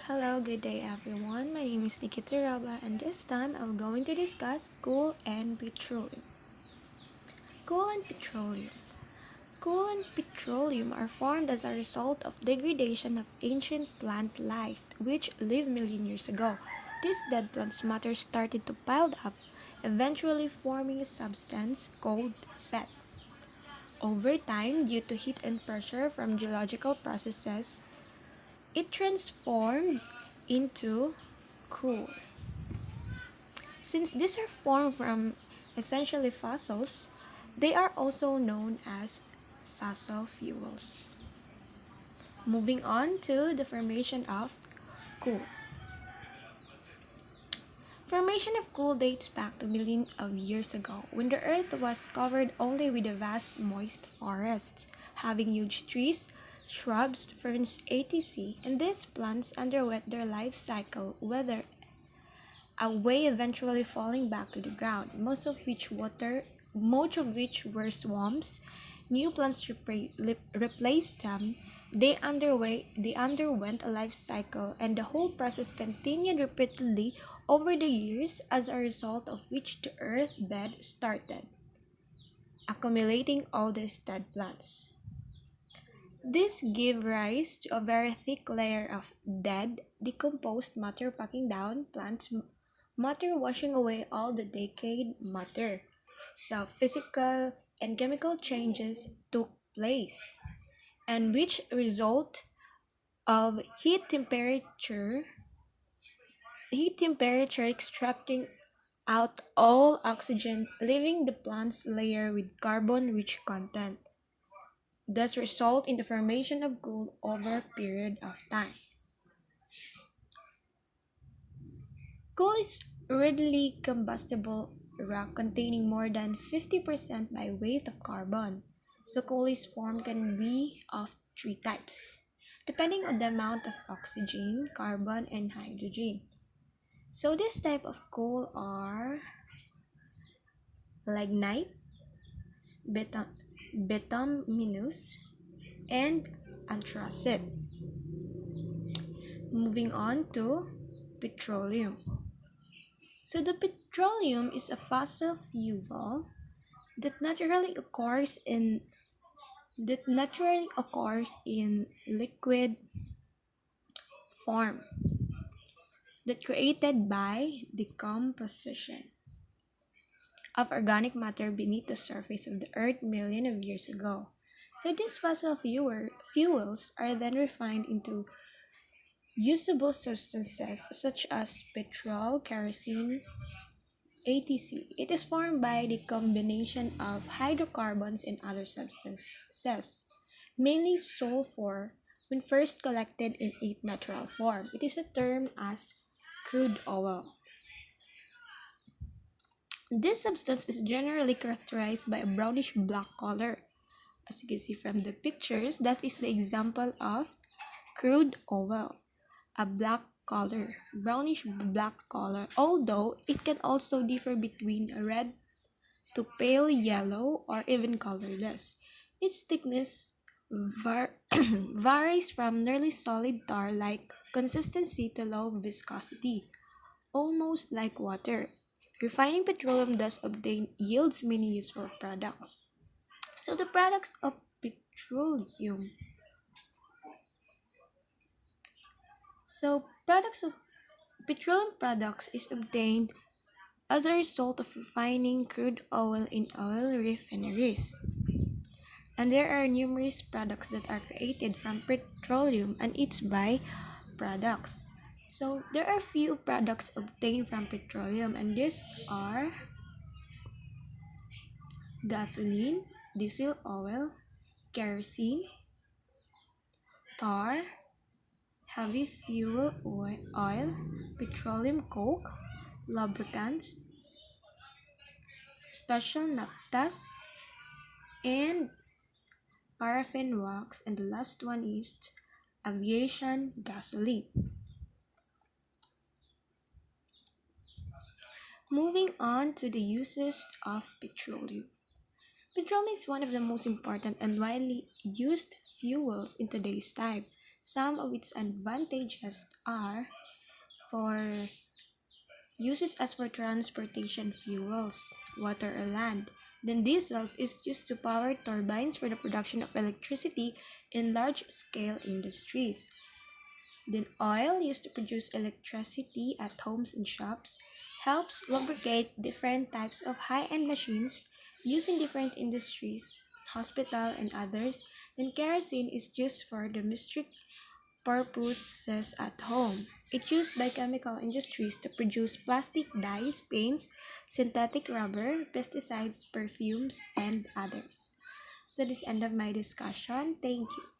Hello, good day everyone. My name is Nikita Raba and this time I'm going to discuss coal and petroleum. Coal and petroleum. Coal and petroleum are formed as a result of degradation of ancient plant life which lived million years ago. This dead plant matter started to pile up, eventually forming a substance called peat. Over time, due to heat and pressure from geological processes, it transformed into coal. Since these are formed from essentially fossils, they are also known as fossil fuels. Moving on to the formation of coal. Formation of coal dates back to millions of years ago when the earth was covered only with a vast moist forests, having huge trees, shrubs, ferns, etc. And these plants underwent their life cycle, whether away eventually falling back to the ground, most of which were swamps. New plants replaced them. They underwent a life cycle, and the whole process continued repeatedly over the years, as a result of which the earth bed started accumulating all these dead plants. This gave rise to a very thick layer of dead, decomposed matter packing down plants matter, washing away all the decayed matter. So physical and chemical changes took place, and which result of heat temperature extracting out all oxygen, leaving the plant's layer with carbon rich content, thus result in the formation of gold over a period of time. Coal is readily combustible rock containing more than 50% by weight of carbon. So coal is formed can be of three types, depending on the amount of oxygen, carbon, and hydrogen. So this type of coal are lignite, bituminous, and anthracite. Moving on to petroleum. So the petroleum is a fossil fuel that naturally occurs in liquid form that created by decomposition of organic matter beneath the surface of the earth millions of years ago. So these fuels are then refined into usable substances such as petrol, kerosene, etc. It is formed by the combination of hydrocarbons and other substances, mainly sulfur. When first collected in its natural form, it is termed as crude oil. This substance is generally characterized by a brownish black color. As you can see from the pictures, that is the example of crude oil, a black color, brownish black color, although it can also differ between a red to pale yellow or even colorless. Its thickness varies from nearly solid tar-like consistency to low viscosity, almost like water. Refining petroleum thus obtain yields many useful products. So the products of petroleum. So products of petroleum products is obtained as a result of refining crude oil in oil refineries. And there are numerous products that are created from petroleum and its byproducts. So there are few products obtained from petroleum, and these are gasoline, diesel oil, kerosene, tar, heavy fuel oil, petroleum coke, lubricants, special naphthas, and paraffin wax, and the last one is aviation gasoline. Moving on to the uses of petroleum. Petroleum is one of the most important and widely used fuels in today's time. Some of its advantages are for uses as for transportation fuels, water or land. Then diesels is used to power turbines for the production of electricity in large-scale industries. Then oil used to produce electricity at homes and shops helps lubricate different types of high-end machines used in different industries, hospital and others. Then kerosene is used for domestic purposes at home. It's used by chemical industries to produce plastic dyes, paints, synthetic rubber, pesticides, perfumes, and others. So this is the end of my discussion. Thank you.